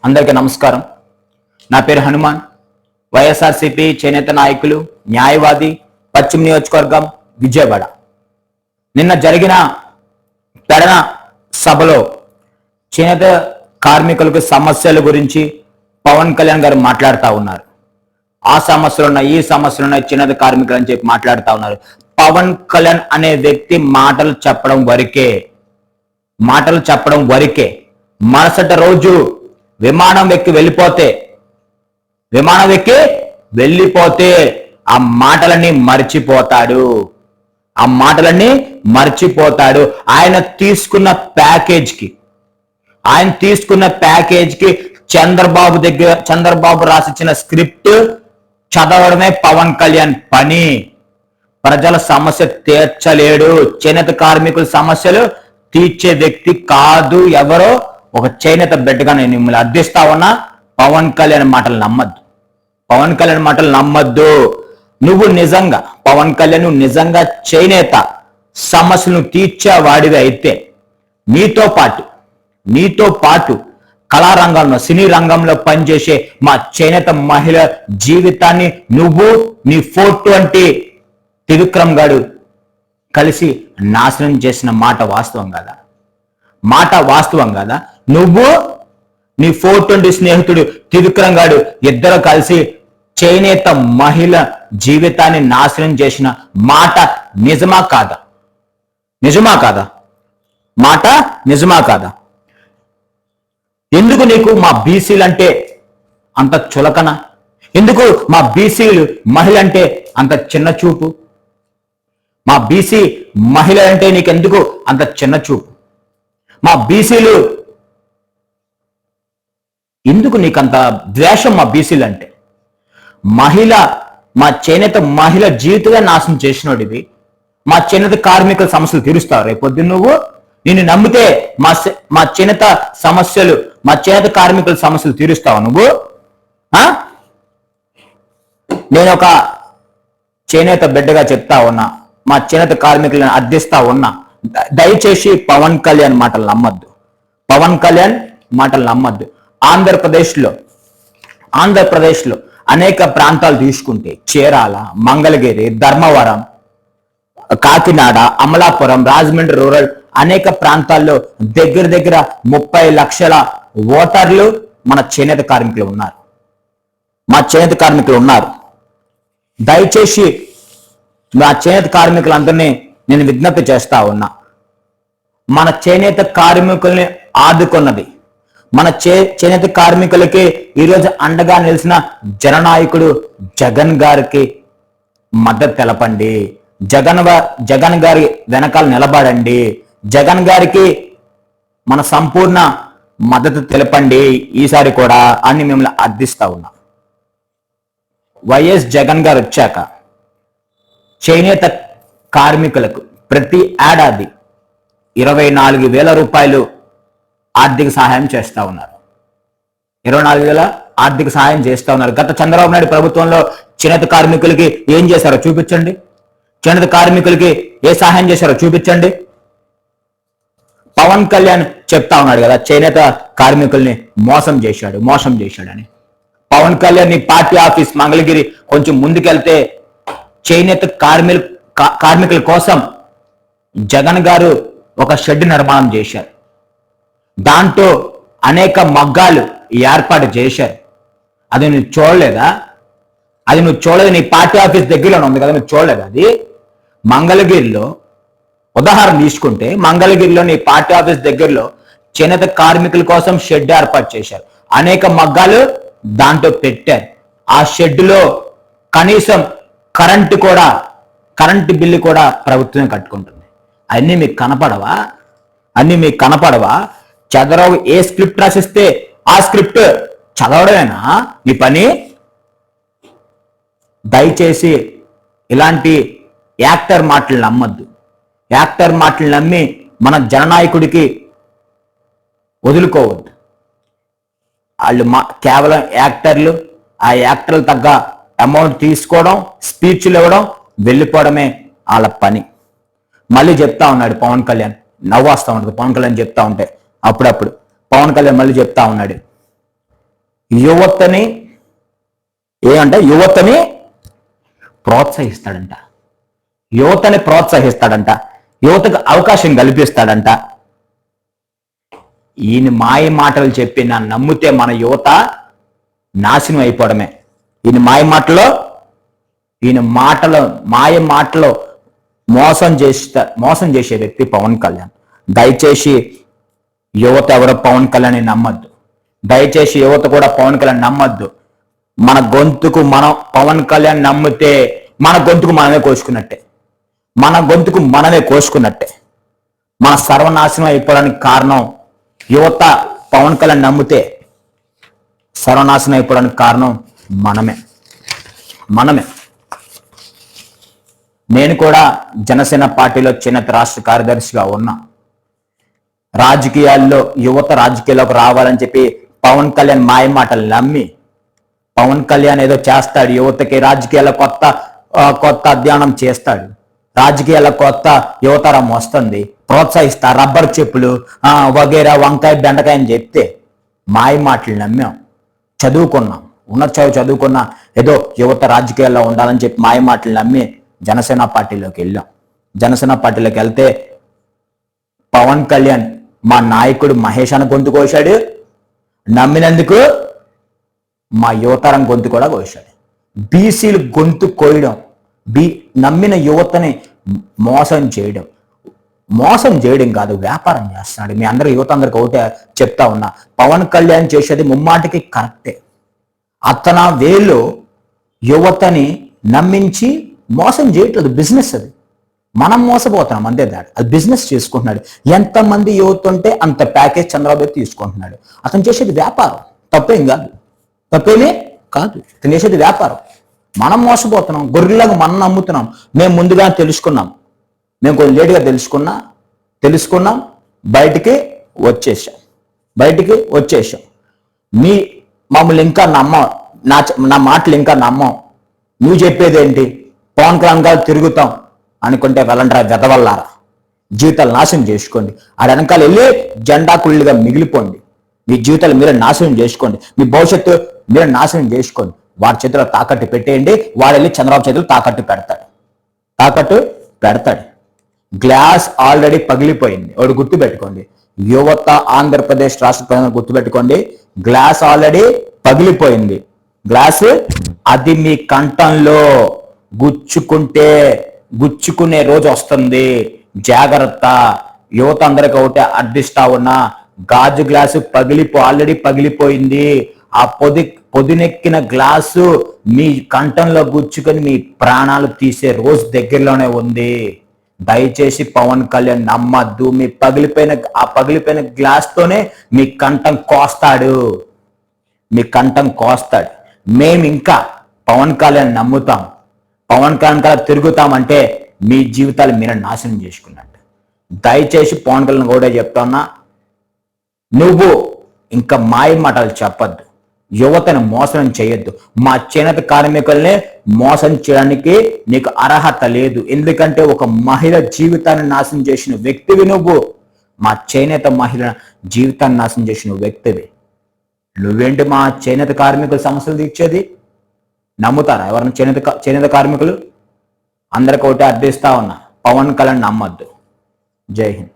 అందరికీ నమస్కారం. నా పేరు హనుమాన్. వైఎస్ఆర్సీపీ చేనేత నాయకులు, న్యాయవాది, పశ్చిమ నియోజకవర్గం, విజయవాడ. నిన్న జరిగిన పెడన సభలో చేనేత కార్మికులకు సమస్యల గురించి పవన్ కళ్యాణ్ గారు మాట్లాడుతూ ఉన్నారు. ఆ సమస్యలున్నాయి, ఈ సమస్యలున్నాయి, చేనేత కార్మికులు అని చెప్పి మాట్లాడుతూ ఉన్నారు. పవన్ కళ్యాణ్ అనే వ్యక్తి మాటలు చెప్పడం వరకే. మరుసటి రోజు విమానం ఎక్కి వెళ్ళిపోతే ఆ మాటలన్నీ మర్చిపోతాడు. ఆయన తీసుకున్న ప్యాకేజ్కి చంద్రబాబు రాసిచ్చిన స్క్రిప్ట్ చదవడమే పవన్ కళ్యాణ్ పని. ప్రజల సమస్య తీర్చలేడు, చేనేత కార్మికుల సమస్యలు తీర్చే వ్యక్తి కాదు. ఎవరో ఒక చేనేత బిడ్డగా నేను మిమ్మల్ని అర్థిస్తా ఉన్నా. పవన్ కళ్యాణ్ మాటలు నమ్మద్దు. నువ్వు నిజంగా పవన్ కళ్యాణ్ నిజంగా చేనేత సమస్యలను తీర్చేవాడివి అయితే నీతో పాటు కళారంగంలో, సినీ రంగంలో పనిచేసే మా చేనేత మహిళ జీవితాన్ని నువ్వు, నీ 420 త్రివిక్రమ్ గారు కలిసి నాశనం చేసిన మాట వాస్తవం కదా? నువ్వు, నీ 420 స్నేహితుడు త్రివిక్రమ్ గారు ఇద్దరు కలిసి చేనేత మహిళ జీవితాన్ని నాశనం చేసిన మాట నిజమా కాదా? మాట నిజమా కాదా? ఎందుకు నీకు మా బీసీలు అంటే అంత చులకన? ఎందుకు మా బీసీలు మహిళ అంటే అంత చిన్న చూపు? మా బీసీ మహిళ అంటే నీకెందుకు అంత చిన్న చూపు? మా బీసీలు ఎందుకు నీకంత ద్వేషం? మా బీసీలు అంటే మా చేనేత మహిళ జీవితమే నాశనం చేసినోడివి. మా చేనేత కార్మికుల సమస్యలు తీరుస్తావు రేపొద్దు నువ్వు? నిన్ను నమ్మితే మా చేనేత కార్మికుల సమస్యలు తీరుస్తావు నువ్వు? నేను ఒక చేనేత బిడ్డగా చెప్తా ఉన్నా, మా చేనేత కార్మికులను అర్థిస్తా ఉన్నా. దయచేసి పవన్ కళ్యాణ్ మాటలు నమ్మద్దు. ఆంధ్రప్రదేశ్లో అనేక ప్రాంతాలు తీసుకుంటే చీరాల, మంగళగిరి, ధర్మవరం, కాకినాడ, అమలాపురం, రాజమండ్రి రూరల్ అనేక ప్రాంతాల్లో దగ్గర 30 లక్షల ఓటర్లు మన చేనేత కార్మికులు ఉన్నారు. దయచేసి మా చేనేత కార్మికులందరినీ నేను విజ్ఞప్తి చేస్తా ఉన్నా. మన చేనేత కార్మికుల్ని ఆదుకున్నది, మన చేనేత కార్మికులకి ఈరోజు అండగా నిలిచిన జననాయకుడు జగన్ గారికి మద్దతు తెలపండి. జగన్ గారి వెనకాల నిలబడండి. జగన్ గారికి మన సంపూర్ణ మద్దతు తెలపండి ఈసారి కూడా అని మిమ్మల్ని అర్థిస్తా ఉన్నా. వైఎస్ జగన్ గారు వచ్చాక చేనేత కార్మికులకు ప్రతి ఏడాది 24,000 రూపాయలు ఆర్థిక సహాయం చేస్తా ఉన్నారు. 24,000 ఆర్థిక సహాయం చేస్తా ఉన్నారు. గత చంద్రబాబు నాయుడు ప్రభుత్వంలో చేనేత కార్మికులకి ఏం చేశారో చూపించండి. చేనేత కార్మికులకి ఏ సహాయం చేశారో చూపించండి. పవన్ కళ్యాణ్ చెప్తా ఉన్నాడు కదా, చేనేత కార్మికుల్ని మోసం చేశాడని. పవన్ కళ్యాణ్ నీ పార్టీ ఆఫీస్ మంగళగిరి కొంచెం ముందుకెళ్తే చేనేత కార్మికుల కోసం జగన్ గారు ఒక షెడ్ నిర్మాణం చేశారు. దాంట్లో అనేక మగ్గాలు ఏర్పాటు చేశారు. అది నువ్వు చూడలేదా? నీ పార్టీ ఆఫీస్ దగ్గరలో ఉంది కదా, నువ్వు చూడలేదు? అది మంగళగిరిలో ఉదాహరణ తీసుకుంటే, మంగళగిరిలో నీ పార్టీ ఆఫీస్ దగ్గరలో చేనేత కార్మికుల కోసం షెడ్ ఏర్పాటు చేశారు. అనేక మగ్గాలు దాంట్లో పెట్టారు. ఆ షెడ్లో కనీసం కరెంటు బిల్లు కూడా ప్రభుత్వమే కట్టుకుంటుంది. అన్నీ మీకు కనపడవా? చంద్రబాబు ఏ స్క్రిప్ట్ రాసిస్తే ఆ స్క్రిప్ట్ చదవడమేనా నీ పని? దయచేసి ఇలాంటి యాక్టర్ మాటలు నమ్మద్దు. యాక్టర్ మాటలు నమ్మి మన జననాయకుడికి వదులుకోవద్దు. వాళ్ళు కేవలం యాక్టర్లు. ఆ యాక్టర్లు తగ్గ అమౌంట్ తీసుకోవడం, స్పీచ్లు ఇవ్వడం, వెళ్ళిపోవడమే వాళ్ళ పని. మళ్ళీ చెప్తా ఉన్నాడు పవన్ కళ్యాణ్, నవ్వు వస్తా ఉంటుంది పవన్ కళ్యాణ్ చెప్తా ఉంటే. అప్పుడప్పుడు పవన్ కళ్యాణ్ మళ్ళీ చెప్తా ఉన్నాడు, యువతని యువతని ప్రోత్సహిస్తాడంట, యువతని ప్రోత్సహిస్తాడంట, యువతకు అవకాశం కల్పిస్తాడంట. ఈయన మాయ మాటలు చెప్పి నా నమ్మితే మన యువత నాశనం అయిపోవడమే. ఈయన మాయ మాటలో మోసం చేసే వ్యక్తి పవన్ కళ్యాణ్. దయచేసి యువత ఎవరో పవన్ కళ్యాణ్ నమ్మద్దు. దయచేసి యువత కూడా పవన్ కళ్యాణ్ నమ్మద్దు. మన గొంతుకు మనం పవన్ కళ్యాణ్ నమ్మితే మన గొంతుకు మనమే కోసుకున్నట్టే, మన గొంతుకు మనమే కోసుకున్నట్టే. మన సర్వనాశనం అయిపోవడానికి కారణం యువత పవన్ కళ్యాణ్ నమ్మితే సర్వనాశనం అయిపోవడానికి కారణం మనమే. నేను కూడా జనసేన పార్టీలో చేనేత రాష్ట్ర కార్యదర్శిగా ఉన్నా. రాజకీయాల్లో యువత రాజకీయాల్లోకి రావాలని చెప్పి పవన్ కళ్యాణ్ మాయ మాటలు నమ్మి పవన్ కళ్యాణ్ ఏదో చేస్తాడు, యువతకి రాజకీయాల కొత్త అధ్యయనం చేస్తాడు, రాజకీయాల కొత్త యువతరం వస్తుంది, ప్రోత్సహిస్తా, రబ్బర్ చెప్పులు వగేరా వంకాయ బెండకాయ అని చెప్తే మాయ మాటలు నమ్మాం. చదువుకున్నాం, చదువుకున్నా, ఏదో యువత రాజకీయాల్లో ఉండాలని చెప్పి మాయ మాటలు నమ్మి జనసేన పార్టీలోకి వెళ్ళాం. జనసేన పార్టీలోకి వెళ్తే పవన్ కళ్యాణ్ మా నాయకుడు మహేష్ అన్న గొంతు కోశాడు, నమ్మినందుకు మా యువతరం గొంతు కూడా కోశాడు. బీసీలు గొంతు కోయడం, నమ్మిన యువతని మోసం చేయడం కాదు, వ్యాపారం చేస్తున్నాడు. మీ అందరూ యువత అందరికి ఒకటే చెప్తా ఉన్నా, పవన్ కళ్యాణ్ చేసేది ముమ్మాటికి కరెక్టే. అతన వేలు యువతని నమ్మించి మోసం చేయట్లేదు, బిజినెస్ అది. మనం మోసపోతున్నాం అంతే. అది బిజినెస్ చేసుకుంటున్నాడు. ఎంతమంది యువత ఉంటే అంత ప్యాకేజ్ చంద్రబాబు తీసుకుంటున్నాడు. అతను చేసేది వ్యాపారం, తప్పేమీ కాదు. అతను చేసేది వ్యాపారం. మనం మోసపోతున్నాం, గొర్రెలాగా మనం నమ్ముతున్నాం. మేము ముందుగా తెలుసుకున్నాం, మేము కొంచెం లేటుగా తెలుసుకున్నాం, బయటికి వచ్చేసాం. మమ్మల్ని ఇంకా నా మాటలు ఇంకా నమ్మం. నువ్వు చెప్పేది ఏంటి, పవన్ కళ్యాణ్ గారు తిరుగుతాం అనుకుంటే వెళ్ళంటారా వెదవల్లారా, జీవితాలు నాశనం చేసుకోండి. ఆడ వెనకాల వెళ్ళి జెండా కుళ్ళుగా మిగిలిపోండి. మీ జీవితాలు మీరే నాశనం చేసుకోండి, మీ భవిష్యత్తు మీరే నాశనం చేసుకోండి. వాడి చేతిలో తాకట్టు పెట్టేయండి, వాడు వెళ్ళి చంద్రబాబు చేతిలో తాకట్టు పెడతాడు. గ్లాస్ ఆల్రెడీ పగిలిపోయింది. ఒకటి గుర్తుపెట్టుకోండి, యువత ఆంధ్రప్రదేశ్ రాష్ట్ర ప్రజలను గుర్తుపెట్టుకోండి, గ్లాస్ ఆల్రెడీ పగిలిపోయింది. గ్లాస్ అది మీ కంఠంలో గుచ్చుకునే రోజు వస్తుంది, జాగ్రత్త. యువత అందరికి ఒకటే అర్థిస్తా ఉన్నా, గాజు గ్లాసు ఆల్రెడీ పగిలిపోయింది. ఆ పొదినెక్కిన గ్లాసు మీ కంఠంలో గుచ్చుకొని మీ ప్రాణాలు తీసే రోజు దగ్గరలోనే ఉంది. దయచేసి పవన్ కళ్యాణ్ నమ్మద్దు. ఆ పగిలిపోయిన గ్లాస్ తోనే మీ కంఠం కోస్తాడు. మేము ఇంకా పవన్ కళ్యాణ్ నమ్ముతాం, పవన్ కళ్యాణ్ గారు తిరుగుతామంటే మీ జీవితాలు మీరే నాశనం చేసుకున్నట్టు. దయచేసి పవన్ కళ్యాణ్ కూడా చెప్తున్నా, నువ్వు ఇంకా మాయ మాటలు చెప్పద్దు, యువతను మోసం చేయొద్దు. మా చేనేత కార్మికుల్ని మోసం చేయడానికి నీకు అర్హత లేదు. ఎందుకంటే ఒక మహిళ జీవితాన్ని నాశనం చేసిన వ్యక్తివి నువ్వు. మా చేనేత మహిళ జీవితాన్ని నాశనం చేసిన వ్యక్తివి. నువ్వేంటి మా చేనేత కార్మికుల సమస్యలు తీర్చేది? నమ్ముతారా ఎవరైనా చేనేత కార్మికులు? అందరికి ఒకటి అర్థిస్తా ఉన్నా, పవన్ కళ్యాణ్ నమ్మద్దు. జై హింద్.